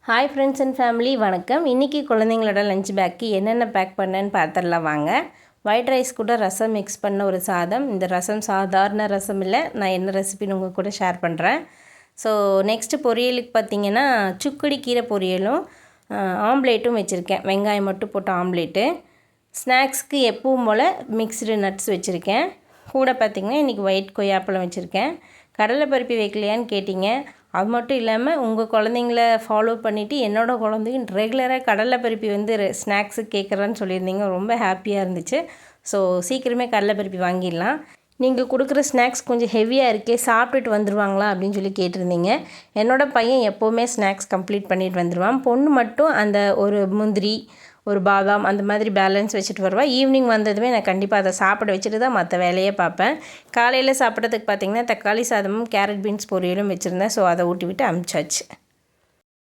Hi friends and family வணக்கம். இன்றைக்கி குழந்தைங்களோட லஞ்ச் பேக்கு என்னென்ன பேக் பண்ணேன்னு பார்த்துடலாம் வாங்க. ஒயிட் ரைஸ் கூட ரசம் மிக்ஸ் பண்ண ஒரு சாதம். இந்த ரசம் சாதாரண ரசம் இல்லை, நான் என்ன ரெசிபின்னு உங்கள் கூட ஷேர் பண்ணுறேன். ஸோ நெக்ஸ்ட்டு பொரியலுக்கு பார்த்திங்கன்னா சுக்குடி கீரை பொரியலும் ஆம்லேட்டும் வச்சுருக்கேன். வெங்காயம் மட்டும் போட்ட ஆம்லேட்டு. ஸ்நாக்ஸ்க்கு எப்பவும் போல் மிக்ஸ்டு நட்ஸ் வச்சுருக்கேன். கூட பார்த்திங்கன்னா இன்றைக்கி ஒயிட் கொய்யாப்பழம் வச்சுருக்கேன். கடலை பருப்பி வைக்கலையான்னு கேட்டிங்க. அது மட்டும் இல்லாமல் உங்கள் குழந்தைங்கள ஃபாலோ பண்ணிவிட்டு என்னோடய குழந்தையும் ரெகுலராக கடலை பருப்பி ஸ்நாக்ஸுக்கு கேட்குறான்னு சொல்லியிருந்தீங்க. ரொம்ப ஹாப்பியாக இருந்துச்சு. ஸோ சீக்கிரமே கடலை பருப்பி வாங்கிடலாம். நீங்கள் கொடுக்குற ஸ்நாக்ஸ் கொஞ்சம் ஹெவியாக இருக்கே, சாப்பிட்டுட்டு வந்துடுவாங்களா அப்படின்னு சொல்லி கேட்டிருந்தீங்க. என்னோடய பையன் எப்போவுமே ஸ்நாக்ஸ் கம்ப்ளீட் பண்ணிட்டு வந்துடுவான். பொண்ணு மட்டும் அந்த ஒரு முந்திரி, ஒரு பாதாம் அந்த மாதிரி பேலன்ஸ் வச்சுட்டு வருவாள். ஈவினிங் வந்ததுமே நான் கண்டிப்பாக அதை சாப்பிட வச்சுட்டு தான் மற்ற வேலையே பார்ப்பேன். காலையில் சாப்பிட்றதுக்கு பார்த்திங்கன்னா தக்காளி சாதமும் கேரட் பீன்ஸ் பொரியலும் வச்சுருந்தேன். ஸோ அதை ஊட்டி விட்டு அனுப்பிச்சாச்சு.